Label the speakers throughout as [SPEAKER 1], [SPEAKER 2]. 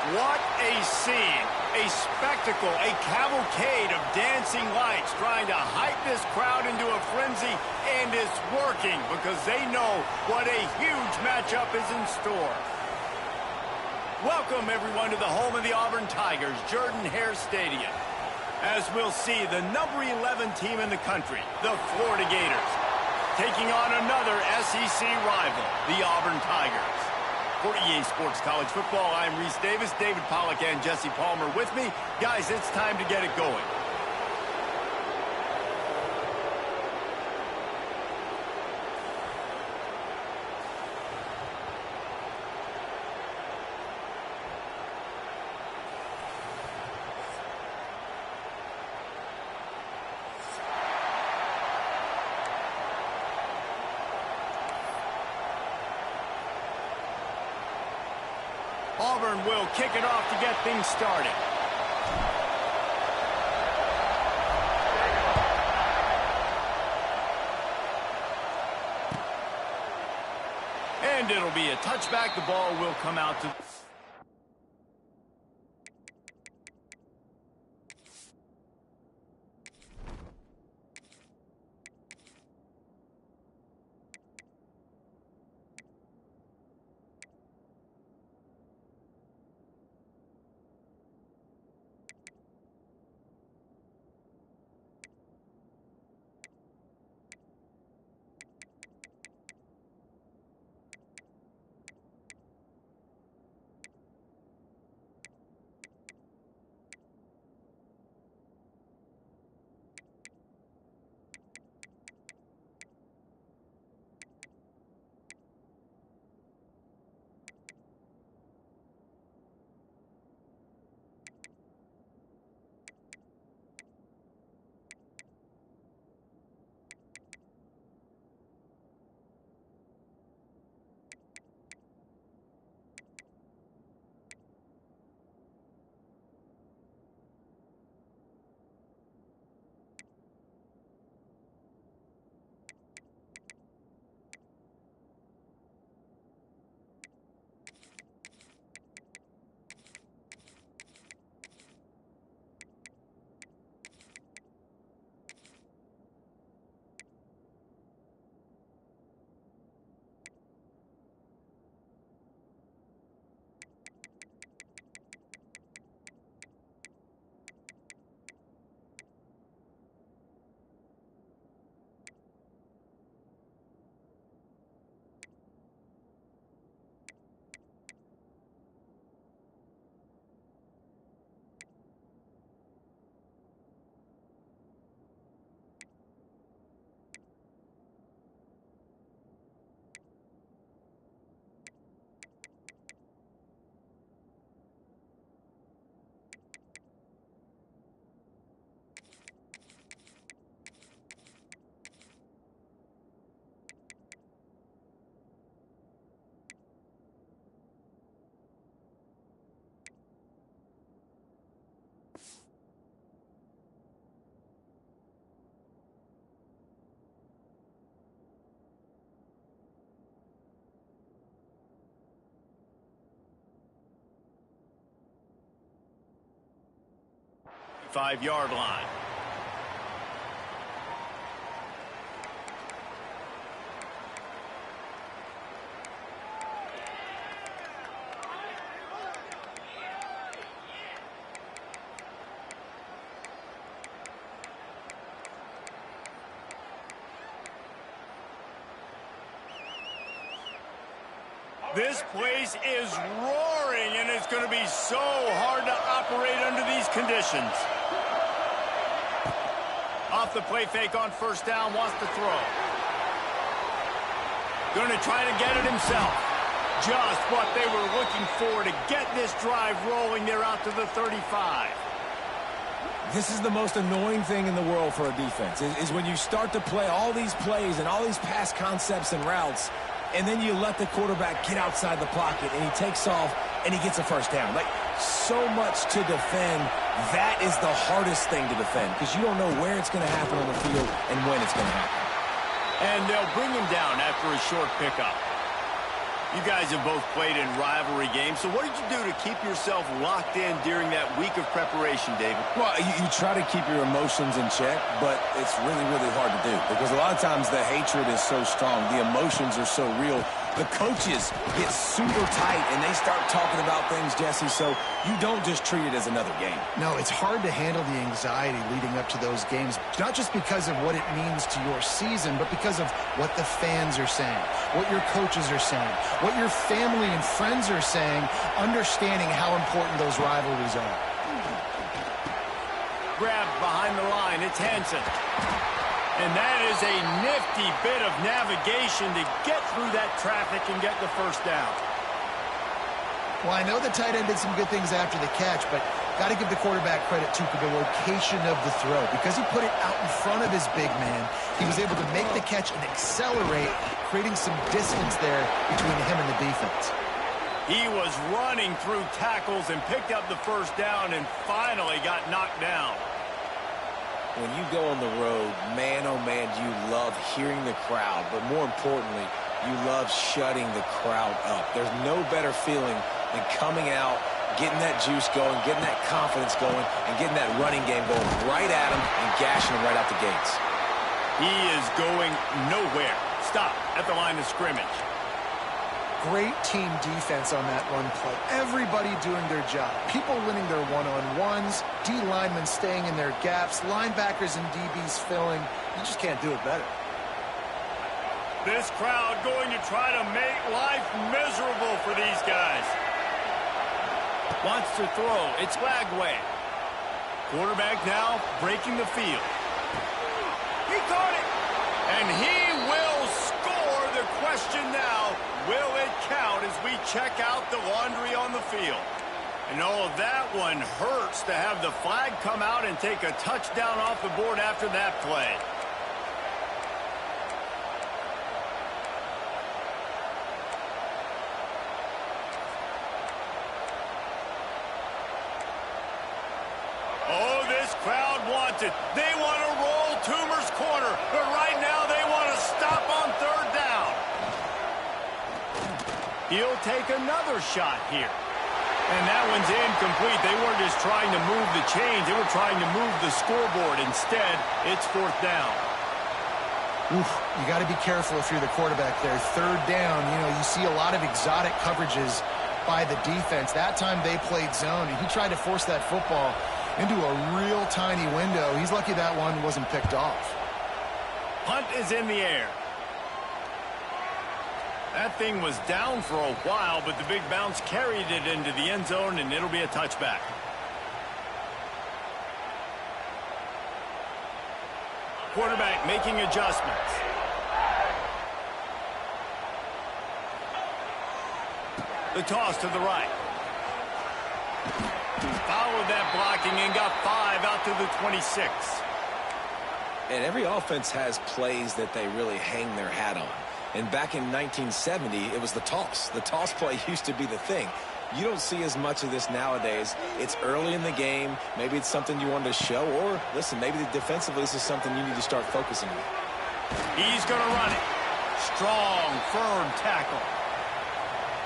[SPEAKER 1] What a scene, a spectacle, a cavalcade of dancing lights trying to hype this crowd into a frenzy, and it's working because they know what a huge matchup is in store. Welcome, everyone, to the home of the Auburn Tigers, Jordan-Hare Stadium. As we'll see, the number 11 team in the country, the Florida Gators, taking on another SEC rival, the Auburn Tigers. For EA Sports College Football, I'm Reese Davis, David Pollack, and Jesse Palmer with me. Guys, it's time to get it going. Auburn will kick it off to get things started. And it'll be a touchback. The ball will come out to... Five-yard line. This place is roaring, and it's going to be so hard to operate under these conditions. Off the play fake on first down, wants to throw. Going to try to get it himself. Just what they were looking for to get this drive rolling. They're out to the 35.
[SPEAKER 2] This is the most annoying thing in the world for a defense, is when you start to play all these plays and all these pass concepts and routes, and then you let the quarterback get outside the pocket, and he takes off, and he gets a first down. Like, so much to defend. That is the hardest thing to defend, because you don't know where it's going to happen on the field and when it's going to happen.
[SPEAKER 1] And they'll bring him down after a short pickup. You guys have both played in rivalry games, so what did you do to keep yourself locked in during that week of preparation, David?
[SPEAKER 2] Well, you try to keep your emotions in check, but it's really, really hard to do because a lot of times the hatred is so strong, the emotions are so real. The coaches get super tight, and they start talking about things, Jesse, so you don't just treat it as another game.
[SPEAKER 3] No, it's hard to handle the anxiety leading up to those games, not just because of what it means to your season, but because of what the fans are saying, what your coaches are saying, what your family and friends are saying, understanding how important those rivalries are.
[SPEAKER 1] Grabbed behind the line, it's Hansen. And that is a nifty bit of navigation to get through that traffic and get the first down.
[SPEAKER 3] Well, I know the tight end did some good things after the catch, but got to give the quarterback credit, too, for the location of the throw. Because he put it out in front of his big man, he was able to make the catch and accelerate, creating some distance there between him and the defense.
[SPEAKER 1] He was running through tackles and picked up the first down and finally got knocked down.
[SPEAKER 2] When you go on the road, man, oh man, you love hearing the crowd, but more importantly, you love shutting the crowd up. There's no better feeling than coming out, getting that juice going, getting that confidence going, and getting that running game going right at them and gashing them right out the gates.
[SPEAKER 1] He is going nowhere. Stop at the line of scrimmage.
[SPEAKER 3] Great team defense on that run play. Everybody doing their job. People winning their one-on-ones, D linemen staying in their gaps, linebackers and DBs filling. You just can't do it better.
[SPEAKER 1] This crowd going to try to make life miserable for these guys. Wants to throw. It's Lagway. Quarterback now breaking the field. He caught it. And he will score. The question now, will it count as we check out the laundry on the field? And oh, that one hurts to have the flag come out and take a touchdown off the board after that play. Oh, this crowd wants it. They want to roll Toomer's corner, but right now they want to stop on third down. He'll take another shot here. And that one's incomplete. They weren't just trying to move the chains. They were trying to move the scoreboard. Instead, it's fourth down.
[SPEAKER 3] Oof, you got to be careful if you're the quarterback there. Third down, you see a lot of exotic coverages by the defense. That time they played zone, and he tried to force that football into a real tiny window. He's lucky that one wasn't picked off.
[SPEAKER 1] Punt is in the air. That thing was down for a while, but the big bounce carried it into the end zone, and it'll be a touchback. Quarterback making adjustments. The toss to the right. Followed that blocking and got 5 out to the 26.
[SPEAKER 2] And every offense has plays that they really hang their hat on. And back in 1970, it was the toss. The toss play used to be the thing. You don't see as much of this nowadays. It's early in the game. Maybe it's something you wanted to show. Or, listen, maybe defensively this is something you need to start focusing on.
[SPEAKER 1] He's going to run it. Strong, firm tackle.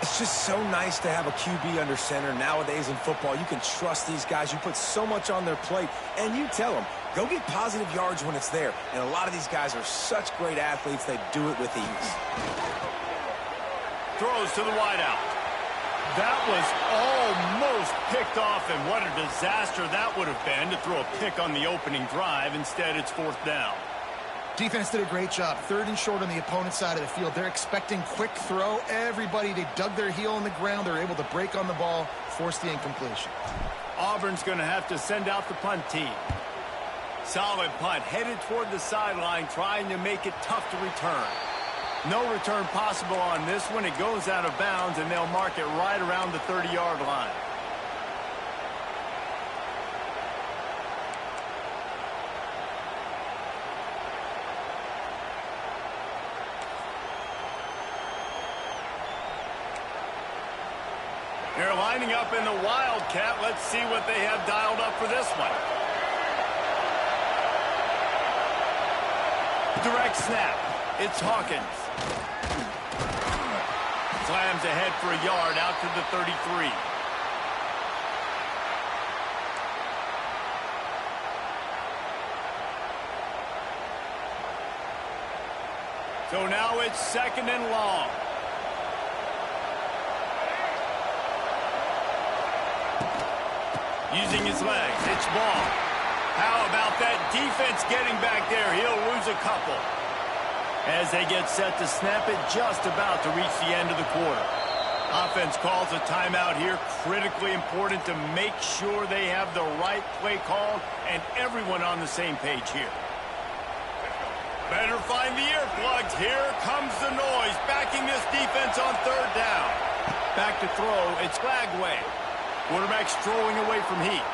[SPEAKER 2] It's just so nice to have a QB under center nowadays in football. You can trust these guys. You put so much on their plate, and you tell them, go get positive yards when it's there. And a lot of these guys are such great athletes, they do it with ease.
[SPEAKER 1] Throws to the wideout. That was almost picked off, and what a disaster that would have been to throw a pick on the opening drive. Instead, it's fourth down.
[SPEAKER 3] Defense did a great job. Third and short on the opponent's side of the field. They're expecting quick throw. Everybody, they dug their heel in the ground. They're able to break on the ball, force the incompletion.
[SPEAKER 1] Auburn's going to have to send out the punt team. Solid punt, headed toward the sideline, trying to make it tough to return. No return possible on this one. It goes out of bounds, and they'll mark it right around the 30-yard line. They're lining up in the Wildcat. Let's see what they have dialed up for this one. Direct snap. It's Hawkins. Slams ahead for a yard out to the 33. So now it's 2nd and long. Using his legs, it's ball. How about that defense getting back there? He'll lose a couple. As they get set to snap it, just about to reach the end of the quarter. Offense calls a timeout here. Critically important to make sure they have the right play called and everyone on the same page here. Better find the earplugs. Here comes the noise, backing this defense on 3rd down. Back to throw, it's Flagway. Quarterback strolling away from heat.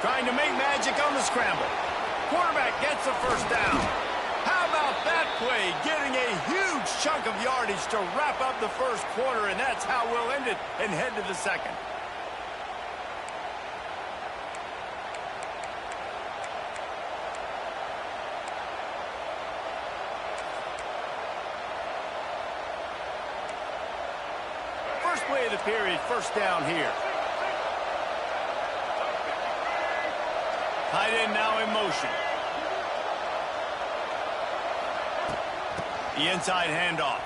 [SPEAKER 1] Trying to make magic on the scramble. Quarterback gets the 1st down. How about that play? Getting a huge chunk of yardage to wrap up the 1st quarter, and that's how we'll end it and head to the 2nd. First play of the period, 1st down here. Tight end now in motion. The inside handoff.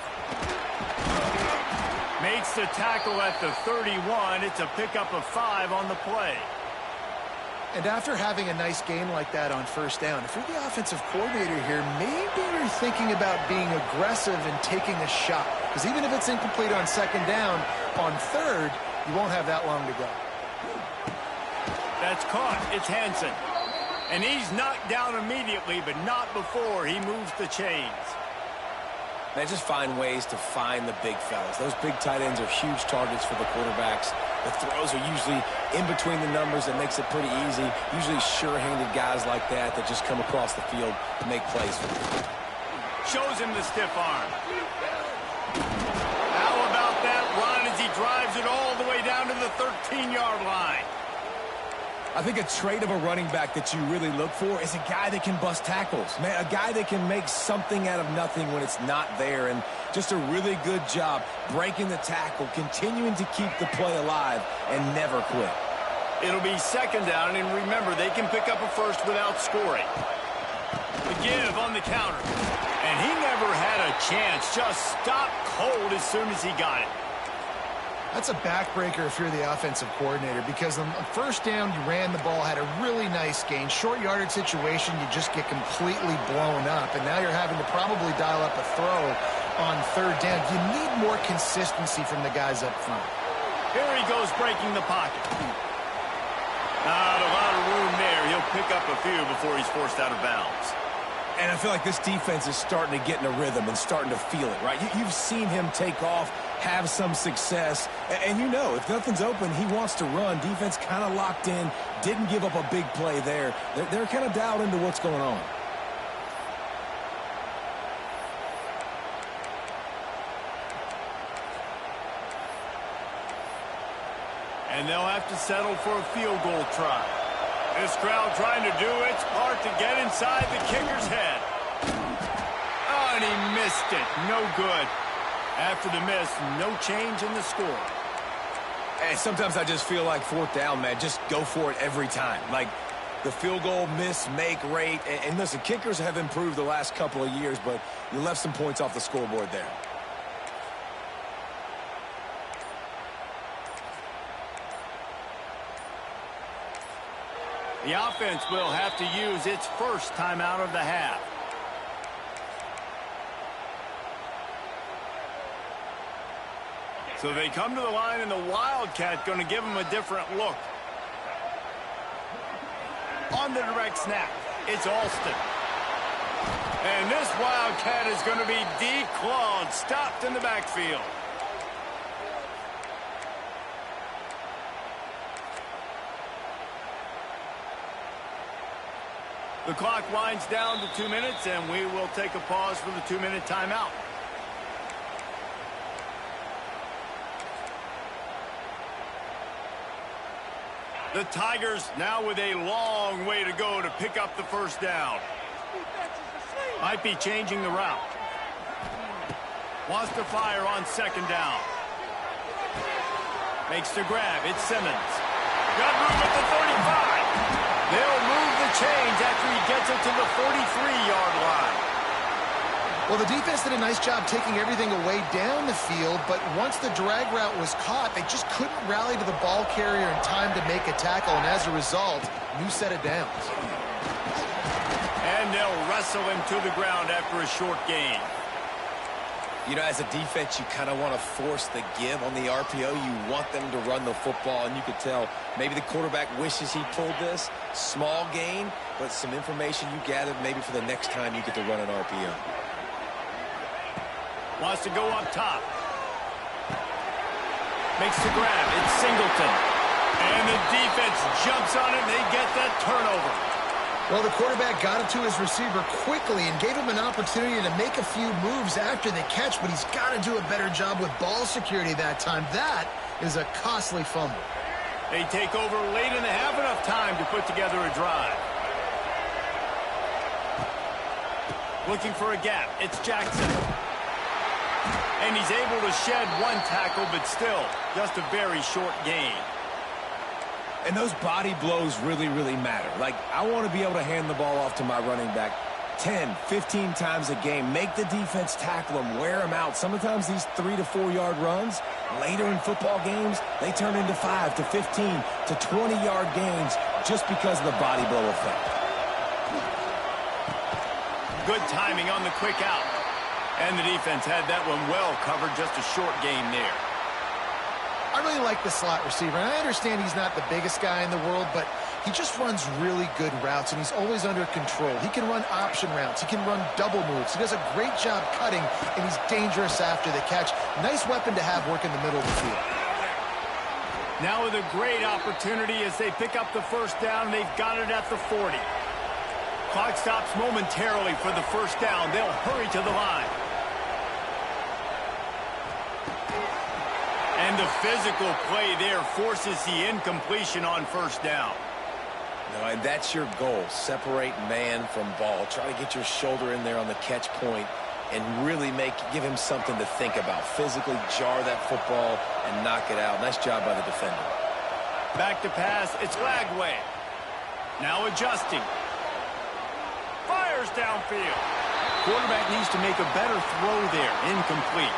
[SPEAKER 1] Makes the tackle at the 31. It's a pickup of 5 on the play.
[SPEAKER 3] And after having a nice game like that on 1st down, if you're the offensive coordinator here, maybe you're thinking about being aggressive and taking a shot. Because even if it's incomplete on 2nd down, on 3rd, you won't have that long to go.
[SPEAKER 1] That's caught. It's Hansen. And he's knocked down immediately, but not before he moves the chains.
[SPEAKER 2] They just find ways to find the big fellas. Those big tight ends are huge targets for the quarterbacks. The throws are usually in between the numbers. That makes it pretty easy. Usually sure-handed guys like that just come across the field to make plays for them.
[SPEAKER 1] Shows him the stiff arm. How about that run as he drives it all the way down to the 13-yard line?
[SPEAKER 2] I think a trait of a running back that you really look for is a guy that can bust tackles. Man, a guy that can make something out of nothing when it's not there. And just a really good job breaking the tackle, continuing to keep the play alive, and never quit.
[SPEAKER 1] It'll be 2nd down, and remember, they can pick up a 1st without scoring. The give on the counter. And he never had a chance. Just stopped cold as soon as he got it.
[SPEAKER 3] That's a backbreaker if you're the offensive coordinator, because on 1st down, you ran the ball, had a really nice gain. Short yardage situation, you just get completely blown up, and now you're having to probably dial up a throw on 3rd down. You need more consistency from the guys up front.
[SPEAKER 1] Here he goes breaking the pocket. Not a lot of room there. He'll pick up a few before he's forced out of bounds.
[SPEAKER 2] And I feel like this defense is starting to get in a rhythm and starting to feel it, right? You've seen him take off, have some success, and you know, if nothing's open, he wants to run. Defense kind of locked in, didn't give up a big play there. They're kind of dialed into what's going on.
[SPEAKER 1] And they'll have to settle for a field goal try. This crowd trying to do its part to get inside the kicker's head. Oh, and he missed it. No good. After the miss, no change in the score.
[SPEAKER 2] Hey, sometimes I just feel like 4th down, man. Just go for it every time. Like the field goal miss, make rate. And listen, kickers have improved the last couple of years, but you left some points off the scoreboard there.
[SPEAKER 1] The offense will have to use its 1st timeout of the half. So they come to the line, and the Wildcat going to give them a different look. On the direct snap, it's Alston. And this Wildcat is going to be declawed, stopped in the backfield. The clock winds down to 2 minutes, and we will take a pause for the 2-minute timeout. The Tigers now with a long way to go to pick up the 1st down. Might be changing the route. Wants to fire on second down. Makes the grab. It's Simmons. Got room at the 35. They'll move the chains after he gets it to the 43-yard line.
[SPEAKER 3] Well, the defense did a nice job taking everything away down the field, but once the drag route was caught, they just couldn't rally to the ball carrier in time to make a tackle, and as a result, new set of downs.
[SPEAKER 1] And they'll wrestle him to the ground after a short gain.
[SPEAKER 2] You know, as a defense, you kind of want to force the give on the RPO. You want them to run the football, and you could tell maybe the quarterback wishes he pulled this. Small gain, but some information you gathered maybe for the next time you get to run an RPO.
[SPEAKER 1] Wants to go up top. Makes the grab. It's Singleton. And the defense jumps on it, and they get that turnover.
[SPEAKER 3] Well, the quarterback got it to his receiver quickly and gave him an opportunity to make a few moves after the catch, but he's got to do a better job with ball security that time. That is a costly fumble.
[SPEAKER 1] They take over late in the half, enough time to put together a drive. Looking for a gap. It's Jackson. And he's able to shed one tackle, but still just a very short gain.
[SPEAKER 2] And those body blows really, really matter. Like, I want to be able to hand the ball off to my running back 10, 15 times a game. Make the defense tackle them, wear them out. Sometimes these 3 to 4 yard runs, later in football games, they turn into 5 to 15 to 20 yard gains just because of the body blow effect.
[SPEAKER 1] Good timing on the quick out. And the defense had that one well covered, just a short gain there.
[SPEAKER 3] I really like the slot receiver, and I understand he's not the biggest guy in the world, but he just runs really good routes, and he's always under control. He can run option routes. He can run double moves. He does a great job cutting, and he's dangerous after the catch. Nice weapon to have work in the middle of the field.
[SPEAKER 1] Now with a great opportunity as they pick up the first down. They've got it at the 40. Clock stops momentarily for the first down. They'll hurry to the line. And the physical play there forces the incompletion on first down.
[SPEAKER 2] No, and that's your goal. Separate man from ball. Try to get your shoulder in there on the catch point and really give him something to think about. Physically jar that football and knock it out. Nice job by the defender.
[SPEAKER 1] Back to pass. It's Lagway. Now adjusting. Fires downfield. Quarterback needs to make a better throw there. Incomplete.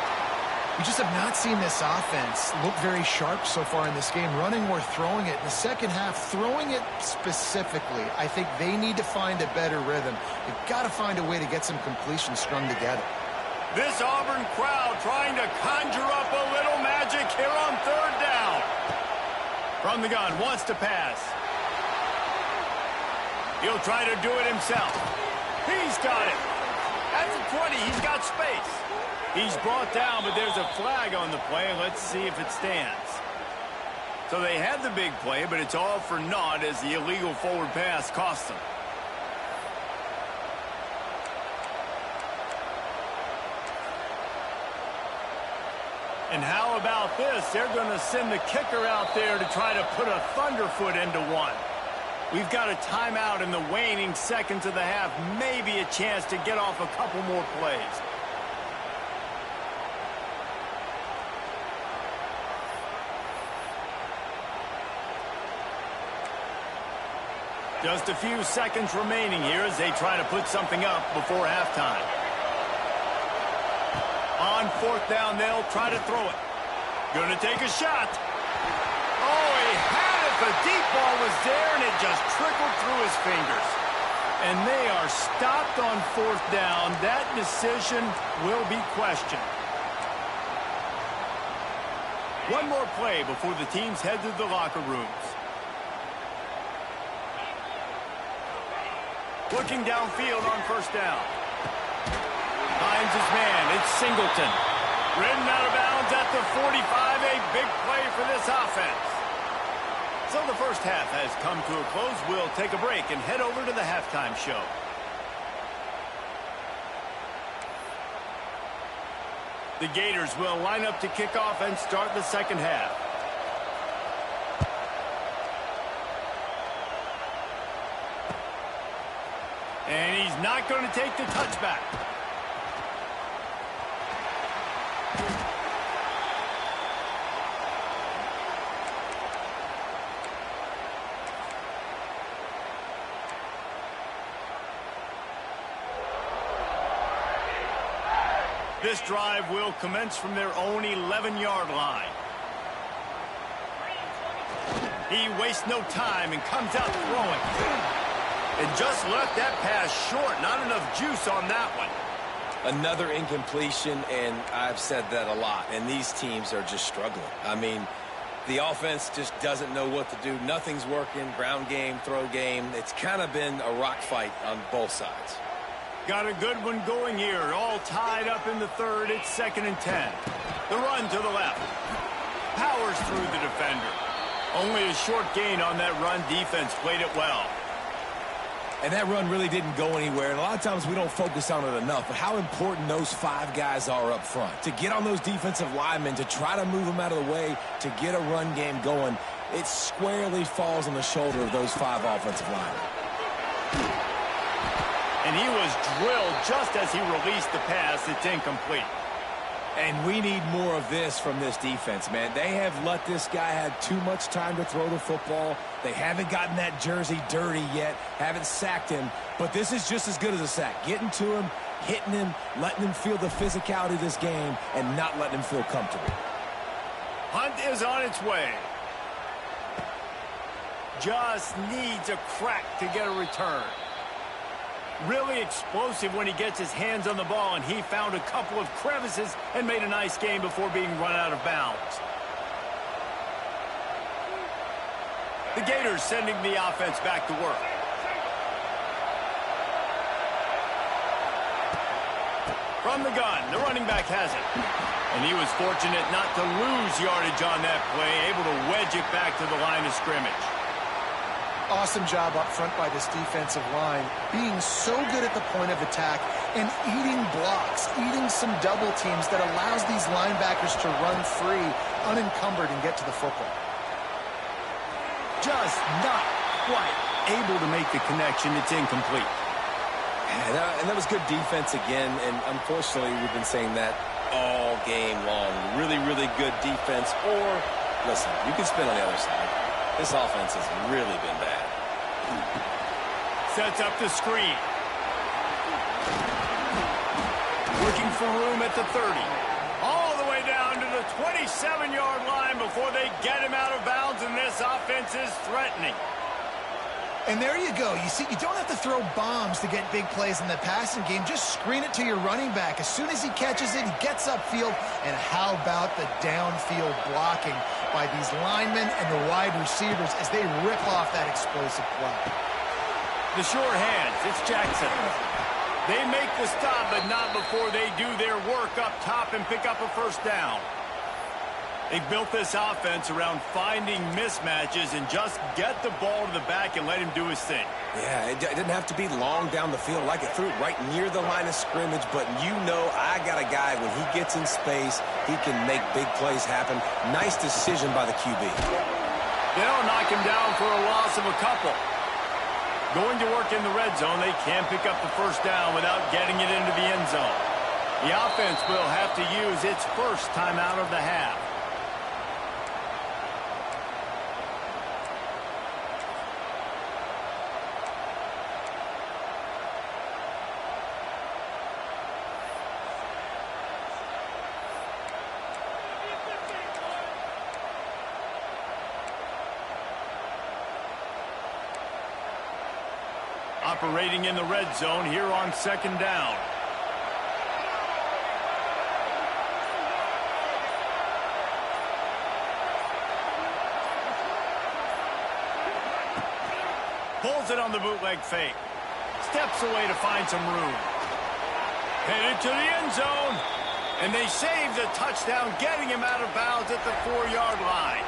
[SPEAKER 3] We just have not seen this offense look very sharp so far in this game, running or throwing it. In the second half, throwing it specifically, I think they need to find a better rhythm. They've got to find a way to get some completions strung together.
[SPEAKER 1] This Auburn crowd trying to conjure up a little magic here on third down. From the gun, wants to pass. He'll try to do it himself. He's got it. At the 20, he's got space. He's brought down, but there's a flag on the play. Let's see if it stands. So they had the big play, but it's all for naught as the illegal forward pass cost them. And how about this? They're going to send the kicker out there to try to put a thunderfoot into one. We've got a timeout in the waning seconds of the half. Maybe a chance to get off a couple more plays. Just a few seconds remaining here as they try to put something up before halftime. On fourth down, they'll try to throw it. Going to take a shot. Oh, he had it. The deep ball was there, and it just trickled through his fingers. And they are stopped on fourth down. That decision will be questioned. One more play before the teams head to the locker rooms. Looking downfield on first down. Finds his man. It's Singleton. Ridden out of bounds at the 45. A big play for this offense. So the first half has come to a close. We'll take a break and head over to the halftime show. The Gators will line up to kick off and start the second half. And he's not going to take the touchback. This drive will commence from their own 11-yard line. He wastes no time and comes out throwing. And just left that pass short. Not enough juice on that one.
[SPEAKER 2] Another incompletion, and I've said that a lot, and these teams are just struggling. I mean, the offense just doesn't know what to do. Nothing's working. Ground game, throw game. It's kind of been a rock fight on both sides.
[SPEAKER 1] Got a good one going here. All tied up in the third. It's 2nd and 10. The run to the left. Powers through the defender. Only a short gain on that run. Defense played it well.
[SPEAKER 2] And that run really didn't go anywhere. And a lot of times we don't focus on it enough. But how important those 5 guys are up front. To get on those defensive linemen, to try to move them out of the way, to get a run game going, it squarely falls on the shoulder of those 5 offensive linemen.
[SPEAKER 1] And he was drilled just as he released the pass. It's incomplete.
[SPEAKER 2] And we need more of this from this defense, man. They have let this guy have too much time to throw the football. They haven't gotten that jersey dirty yet, haven't sacked him. But this is just as good as a sack. Getting to him, hitting him, letting him feel the physicality of this game, and not letting him feel comfortable.
[SPEAKER 1] Hunt is on its way. Just needs a crack to get a return. Really explosive when he gets his hands on the ball, and he found a couple of crevices and made a nice game before being run out of bounds. The Gators sending the offense back to work. From the gun, the running back has it. And he was fortunate not to lose yardage on that play, able to wedge it back to the line of scrimmage.
[SPEAKER 3] Awesome job up front by this defensive line, being so good at the point of attack and eating blocks, eating some double teams that allows these linebackers to run free, unencumbered, and get to the football.
[SPEAKER 1] Just not quite able to make the connection. It's incomplete.
[SPEAKER 2] And that was good defense again, and unfortunately we've been saying that all game long. Really, really good defense, or, listen, you can spin on the other side. This offense has really been bad.
[SPEAKER 1] Sets up the screen. Looking for room at the 30. All the way down to the 27-yard line before they get him out of bounds, and this offense is threatening.
[SPEAKER 3] And there you go. You see, you don't have to throw bombs to get big plays in the passing game. Just screen it to your running back. As soon as he catches it, he gets upfield. And how about the downfield blocking by these linemen and the wide receivers as they rip off that explosive play?
[SPEAKER 1] The short hands, it's Jackson. They make the stop, but not before they do their work up top and pick up a first down. They've built this offense around finding mismatches and just get the ball to the back and let him do his thing.
[SPEAKER 2] Yeah, it didn't have to be long down the field. Like it threw it right near the line of scrimmage, but you know I got a guy, when he gets in space, he can make big plays happen. Nice decision by the QB.
[SPEAKER 1] They don't knock him down for a loss of a couple. Going to work in the red zone, they can't pick up the first down without getting it into the end zone. The offense will have to use its first time out of the half. Operating in the red zone here on second down. Pulls it on the bootleg fake. Steps away to find some room. Headed to the end zone. And they save the touchdown, getting him out of bounds at the 4-yard line.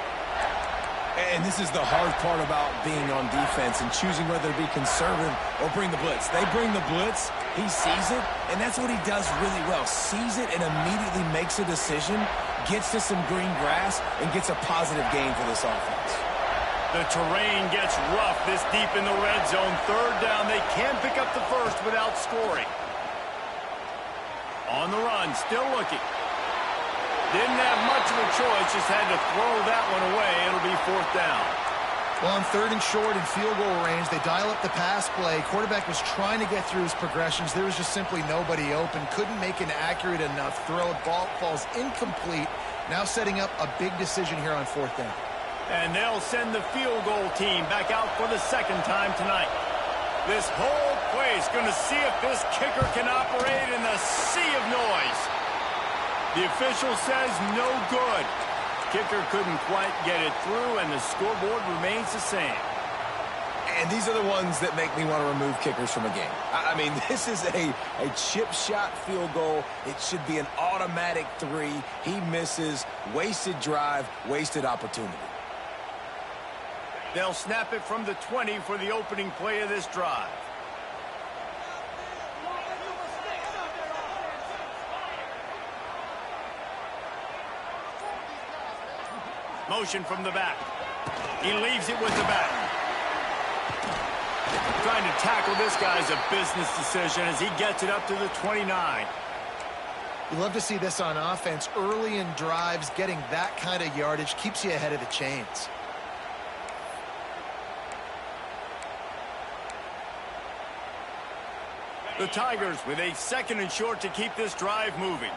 [SPEAKER 2] And this is the hard part about being on defense and choosing whether to be conservative or bring the blitz. They bring the blitz, he sees it, and that's what he does really well. Sees it and immediately makes a decision, gets to some green grass, and gets a positive gain for this offense.
[SPEAKER 1] The terrain gets rough this deep in the red zone. Third down, they can't pick up the first without scoring. On the run, still looking. Didn't have much of a choice, just had to throw that one away. It'll be fourth down.
[SPEAKER 3] Well, on 3rd and short and field goal range, they dial up the pass play. Quarterback was trying to get through his progressions. There was just simply nobody open. Couldn't make an accurate enough throw. Ball falls incomplete. Now setting up a big decision here on 4th down.
[SPEAKER 1] And they'll send the field goal team back out for the 2nd time tonight. This whole play is going to see if this kicker can operate in the sea of noise. The official says no good. Kicker couldn't quite get it through, and the scoreboard remains the same.
[SPEAKER 2] And these are the ones that make me want to remove kickers from a game. I mean, this is a chip shot field goal. It should be an automatic 3. He misses. Wasted drive, wasted opportunity.
[SPEAKER 1] They'll snap it from the 20 for the opening play of this drive. Motion from the back. He leaves it with the back. Trying to tackle this guy's a business decision as he gets it up to the 29.
[SPEAKER 3] You love to see this on offense. Early in drives, getting that kind of yardage keeps you ahead of the chains.
[SPEAKER 1] The Tigers with a 2nd and short to keep this drive moving.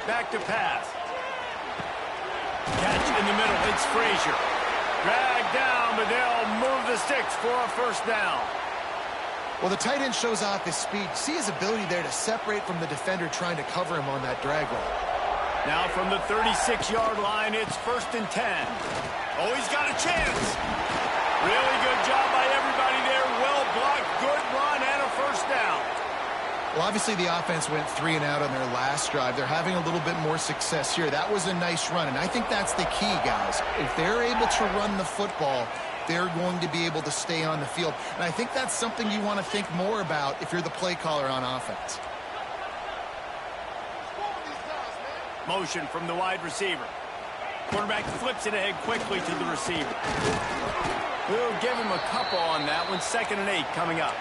[SPEAKER 1] Back to pass. Catch in the middle. It's Frazier. Dragged down, but they'll move the sticks for a 1st down.
[SPEAKER 3] Well, the tight end shows off his speed. See his ability there to separate from the defender trying to cover him on that drag roll.
[SPEAKER 1] Now from the 36-yard line, it's 1st and 10. Oh, he's got a chance. Really good job by everybody there. Well blocked, good run, and a 1st down.
[SPEAKER 3] Well, obviously the offense went 3 and out on their last drive. They're having a little bit more success here. That was a nice run, and I think that's the key, guys. If they're able to run the football, they're going to be able to stay on the field. And I think that's something you want to think more about if you're the play caller on offense.
[SPEAKER 1] Motion from the wide receiver. Quarterback flips it ahead quickly to the receiver. We'll give him a couple on that one. 2nd and 8 coming up.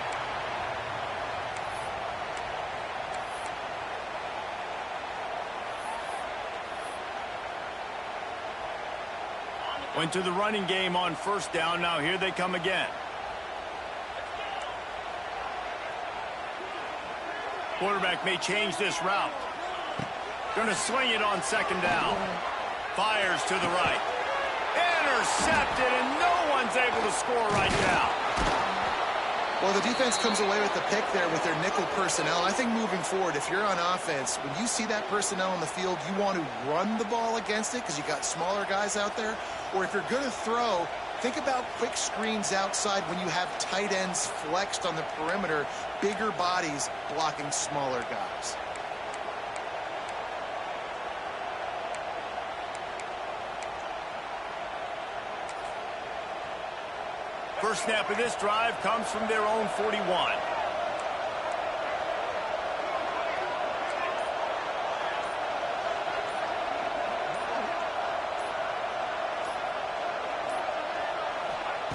[SPEAKER 1] Went to the running game on 1st down. Now here they come again. Quarterback may change this route. Going to swing it on 2nd down. Fires to the right. Intercepted, and no one's able to score right now.
[SPEAKER 3] Well, the defense comes away with the pick there with their nickel personnel. I think moving forward, if you're on offense, when you see that personnel on the field, you want to run the ball against it because you got smaller guys out there. Or if you're going to throw, think about quick screens outside when you have tight ends flexed on the perimeter, bigger bodies blocking smaller guys.
[SPEAKER 1] First snap of this drive comes from their own 41.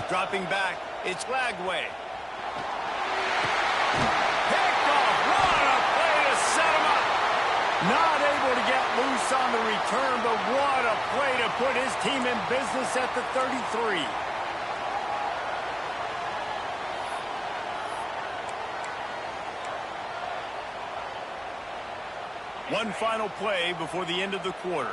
[SPEAKER 1] Dropping back, it's Lagway. Picked off, what a play to set him up. Not able to get loose on the return, but what a play to put his team in business at the 33. One final play before the end of the quarter.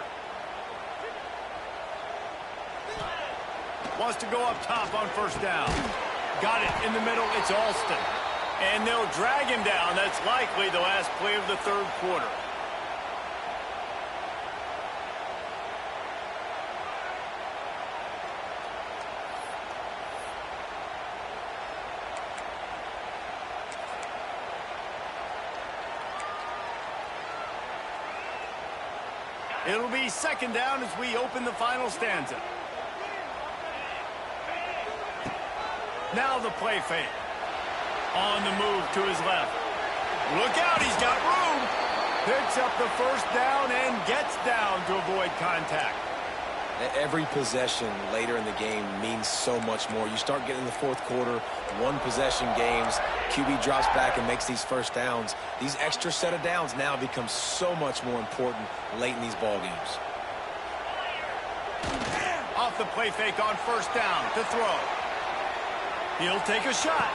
[SPEAKER 1] Wants to go up top on 1st down. Got it in the middle. It's Alston. And they'll drag him down. That's likely the last play of the 3rd quarter. It'll be 2nd down as we open the final stanza. Now the play fake. On the move to his left. Look out, he's got room. Picks up the 1st down and gets down to avoid contact.
[SPEAKER 2] Every possession later in the game means so much more. You start getting the 4th quarter, 1-possession games, QB drops back and makes these 1st downs. These extra set of downs now become so much more important late in these ball games.
[SPEAKER 1] off the play fake on first down to throw. He'll take a shot.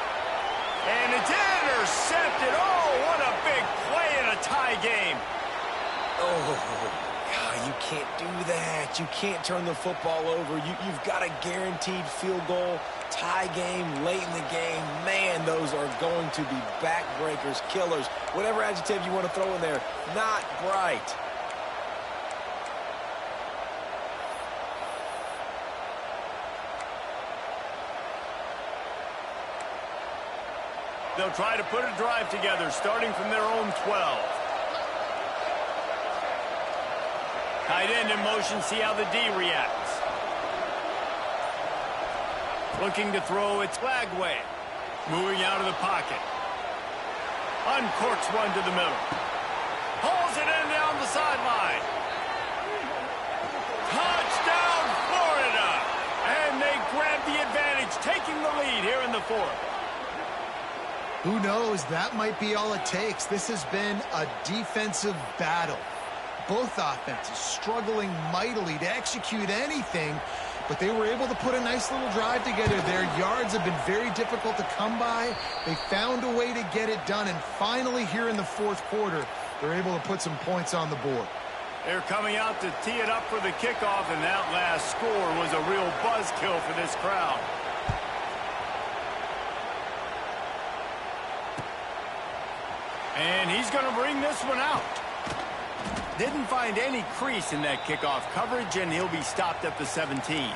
[SPEAKER 1] And it's intercepted. Oh, what a big play in a tie game.
[SPEAKER 2] Oh, you can't do that. You can't turn the football over. You've got a guaranteed field goal, tie game, late in the game. Man, those are going to be backbreakers, killers, whatever adjective you want to throw in there. Not bright.
[SPEAKER 1] They'll try to put a drive together, starting from their own 12. Tight end in motion, see how the D reacts. Looking to throw, it's Flagway. Moving out of the pocket. Uncorks one to the middle. Pulls it in down the sideline. Touchdown, Florida! And they grab the advantage, taking the lead here in the fourth.
[SPEAKER 3] Who knows? That might be all it takes. This has been a defensive battle. Both offenses struggling mightily to execute anything, but they were able to put a nice little drive together. Their yards have been very difficult to come by. They found a way to get it done, and finally here in the fourth quarter, they're able to put some points on the board.
[SPEAKER 1] They're coming out to tee it up for the kickoff, and that last score was a real buzzkill for this crowd. And he's going to bring this one out. Didn't find any crease in that kickoff coverage, and he'll be stopped at the 17.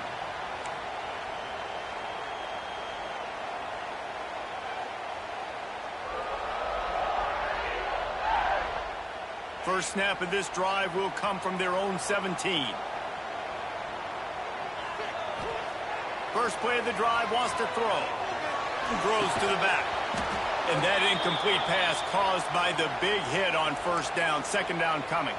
[SPEAKER 1] First snap of this drive will come from their own 17. First play of the drive, wants to throw. Throws to the back. And that incomplete pass caused by the big hit on first down. Second down coming.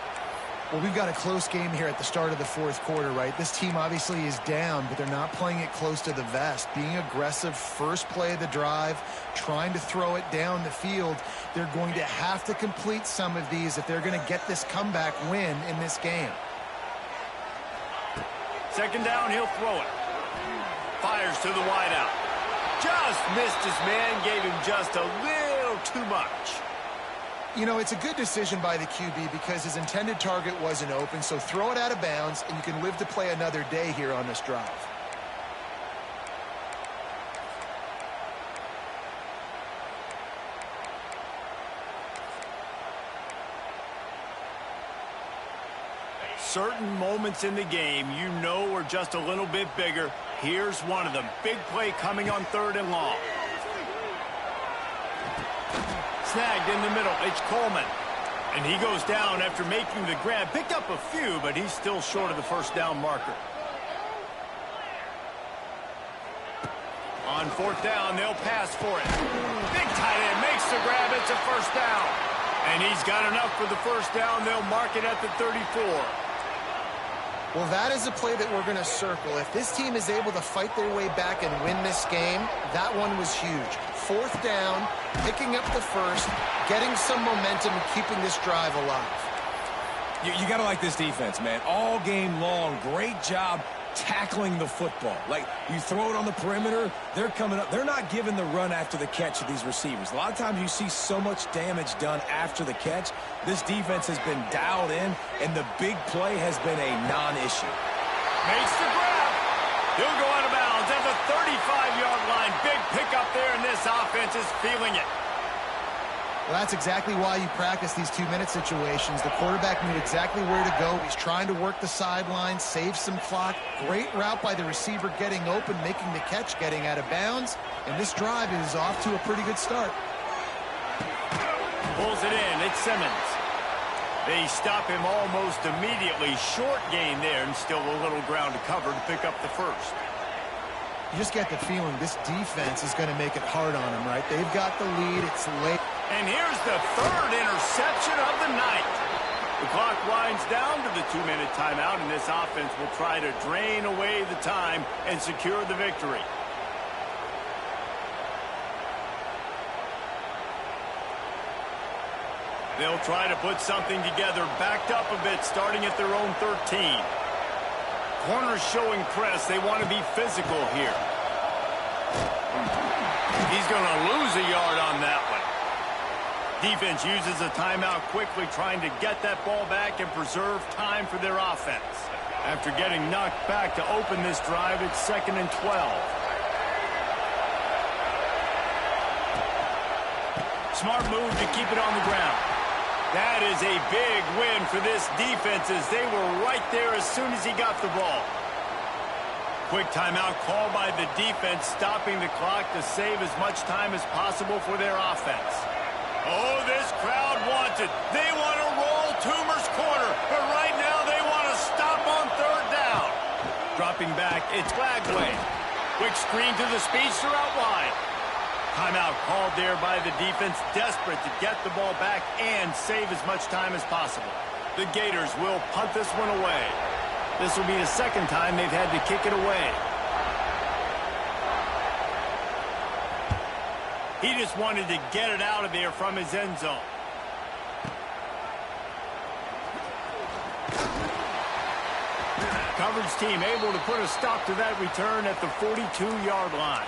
[SPEAKER 3] Well, we've got a close game here at the start of the fourth quarter, right? This team obviously is down, but they're not playing it close to the vest. Being aggressive, first play of the drive, trying to throw it down the field. They're going to have to complete some of these if they're going to get this comeback win in this game.
[SPEAKER 1] Second down, he'll throw it. Fires to the wideout. Just missed his man, gave him just a little too much.
[SPEAKER 3] You know, it's a good decision by the QB because his intended target wasn't open, so throw it out of bounds, and you can live to play another day here on this drive.
[SPEAKER 1] Certain moments in the game you know are just a little bit bigger. Here's one of them. Big play coming on third and long. Snagged in the middle. It's Coleman. And he goes down after making the grab. Picked up a few, but he's still short of the first down marker. On fourth down, they'll pass for it. Big tight end makes the grab. It's a first down. And he's got enough for the first down. They'll mark it at the 34.
[SPEAKER 3] Well, that is a play that we're going to circle. If this team is able to fight their way back and win this game, that one was huge. Fourth down, picking up the first, getting some momentum and keeping this drive alive.
[SPEAKER 2] You got to like this defense, man. All game long, great job tackling the football. Like, you throw it on the perimeter, they're coming up. They're not giving the run after the catch to these receivers. A lot of times you see so much damage done after the catch. This defense has been dialed in, and the big play has been a non-issue.
[SPEAKER 1] Makes the grab. He'll go out of bounds at the 35-yard line. Big pickup there, and this offense is feeling it.
[SPEAKER 3] Well, that's exactly why you practice these two-minute situations. The quarterback knew exactly where to go. He's trying to work the sideline, save some clock. Great route by the receiver getting open, making the catch, getting out of bounds. And this drive is off to a pretty good start.
[SPEAKER 1] Pulls it in. It's Simmons. They stop him almost immediately. Short gain there, and still a little ground to cover to pick up the first.
[SPEAKER 3] You just get the feeling this defense is going to make it hard on him, right? They've got the lead. It's late.
[SPEAKER 1] And here's the third interception of the night. The clock winds down to the 2-minute timeout, and this offense will try to drain away the time and secure the victory. They'll try to put something together, backed up a bit, starting at their own 13. Corners showing press. They want to be physical here. He's going to lose a yard on that one. Defense uses a timeout quickly, trying to get that ball back and preserve time for their offense. After getting knocked back to open this drive, it's 2nd and 12. Smart move to keep it on the ground. That is a big win for this defense as they were right there as soon as he got the ball. Quick timeout call by the defense, stopping the clock to save as much time as possible for their offense. Oh, this crowd wants it. They want to roll Toomer's corner, but right now they want to stop on 3rd down. Dropping back, it's Glagway. Quick screen to the speedster out wide. Timeout called there by the defense, desperate to get the ball back and save as much time as possible. The Gators will punt this one away. This will be the 2nd time they've had to kick it away. He just wanted to get it out of there from his end zone. Coverage team able to put a stop to that return at the 42-yard line.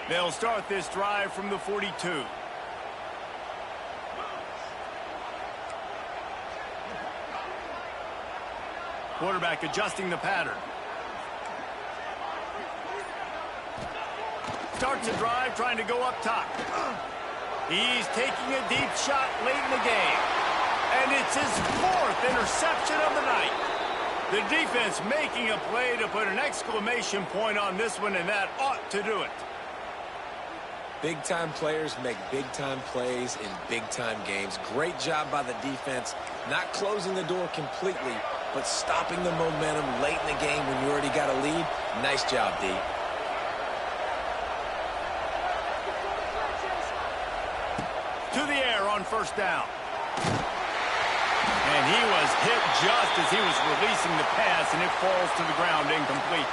[SPEAKER 1] They'll start this drive from the 42. Quarterback adjusting the pattern. Starts a drive trying to go up top. He's taking a deep shot late in the game. And it's his 4th interception of the night. The defense making a play to put an exclamation point on this one, and that ought to do it.
[SPEAKER 2] Big-time players make big-time plays in big-time games. Great job by the defense, not closing the door completely, but stopping the momentum late in the game when you already got a lead. Nice job, D.
[SPEAKER 1] To the air on 1st down. And he was hit just as he was releasing the pass, and it falls to the ground incomplete.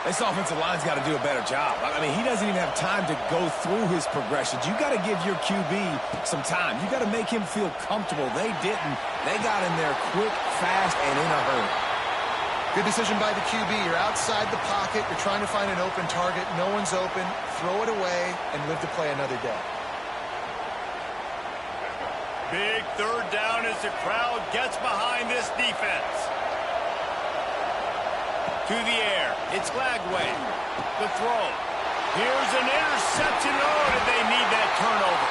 [SPEAKER 2] This offensive line's got to do a better job. I mean, he doesn't even have time to go through his progressions. You got to give your QB some time. You got to make him feel comfortable. They didn't. They got in there quick, fast, and in a hurry.
[SPEAKER 3] Good decision by the QB. You're outside the pocket. You're trying to find an open target. No one's open. Throw it away and live to play another day.
[SPEAKER 1] Big 3rd down as the crowd gets behind this defense. To the air, it's Glagway. The throw. Here's an interception. Oh, did they need that turnover?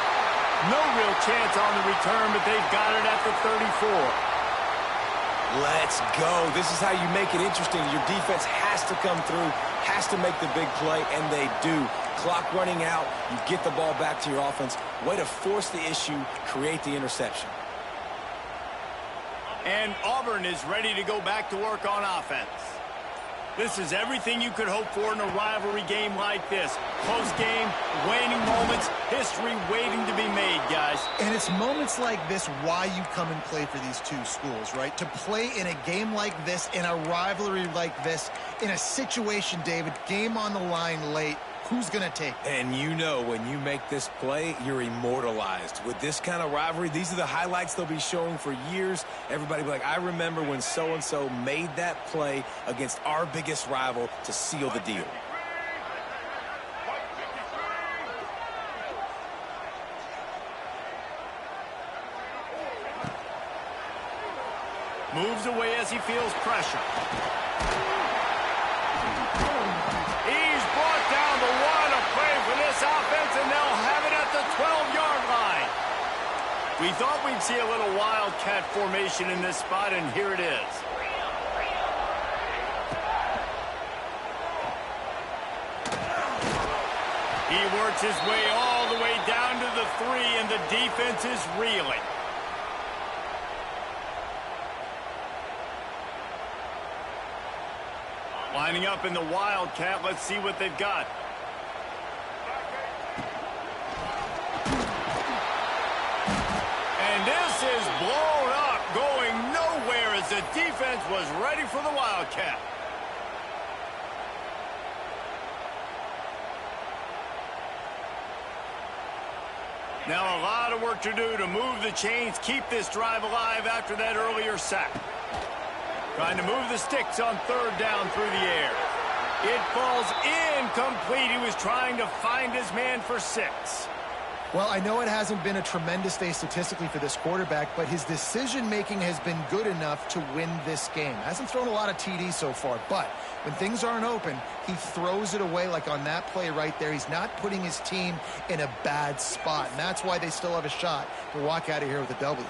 [SPEAKER 1] No real chance on the return, but they've got it at the 34.
[SPEAKER 2] Let's go. This is how you make it interesting. Your defense has to come through, has to make the big play, and they do. Clock running out, you get the ball back to your offense. Way to force the issue, create the interception.
[SPEAKER 1] And Auburn is ready to go back to work on offense. This is everything you could hope for in a rivalry game like this. Close game, waning moments, history waiting to be made, guys.
[SPEAKER 3] And it's moments like this why you come and play for these two schools, right? To play in a game like this, in a rivalry like this, in a situation, David, game on the line late, who's going to take it?
[SPEAKER 2] And you know when you make this play, you're immortalized. With this kind of rivalry, these are the highlights they'll be showing for years. Everybody will be like, I remember when so-and-so made that play against our biggest rival to seal the deal.
[SPEAKER 1] Moves away as he feels pressure. He's brought down the one of play for this offense, and they'll have it at the 12-yard line. We thought we'd see a little wildcat formation in this spot, and here it is. He works his way all the way down to the 3, and the defense is reeling. Lining up in the wildcat. Let's see what they've got. And this is blown up, going nowhere as the defense was ready for the Wildcat. Now a lot of work to do to move the chains, keep this drive alive after that earlier sack. Trying to move the sticks on third down through the air. It falls incomplete. He was trying to find his man for 6.
[SPEAKER 3] Well, I know it hasn't been a tremendous day statistically for this quarterback, but his decision-making has been good enough to win this game. Hasn't thrown a lot of TDs so far, but when things aren't open, he throws it away like on that play right there. He's not putting his team in a bad spot, and that's why they still have a shot to walk out of here with a W.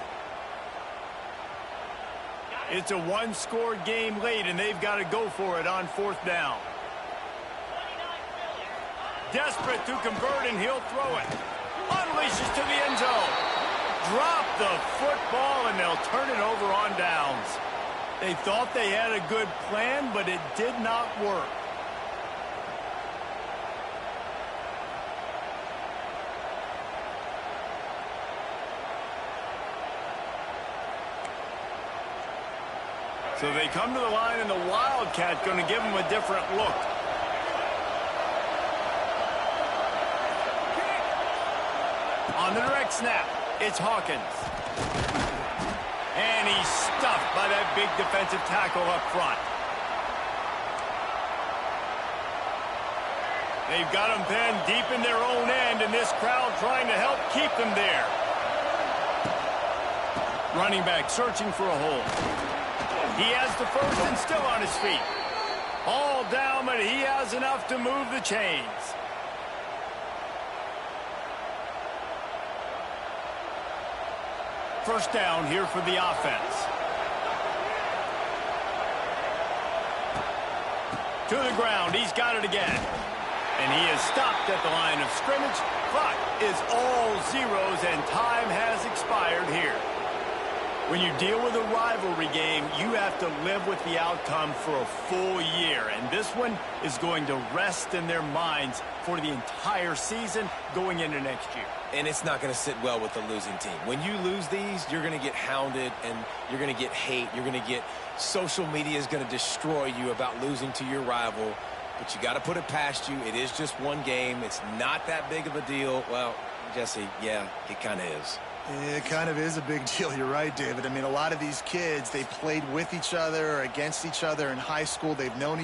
[SPEAKER 1] It's a one-score game late, and they've got to go for it on 4th down. Desperate to convert, and he'll throw it. Unleashes to the end zone. Drop the football, and they'll turn it over on downs. They thought they had a good plan, but it did not work. So they come to the line, and the Wildcat going to give them a different look. On the direct snap, it's Hawkins. And he's stuffed by that big defensive tackle up front. They've got him pinned deep in their own end, and this crowd trying to help keep them there. Running back searching for a hole. He has the first and still on his feet. All down, but he has enough to move the chains. First down here for the offense. To the ground. He's got it again. And he is stopped at the line of scrimmage. Clock is all zeros, and time has expired here. When you deal with a rivalry game, you have to live with the outcome for a full year. And this one is going to rest in their minds for the entire season going into next year.
[SPEAKER 2] And it's not going to sit well with the losing team. When you lose these, you're going to get hounded, and you're going to get hate. You're going to get social media is going to destroy you about losing to your rival. But you got to put it past you. It is just one game. It's not that big of a deal. Well, Jesse, yeah, it kind of is.
[SPEAKER 3] It kind of is a big deal. You're right, David. I mean, a lot of these kids, they played with each other or against each other in high school. They've known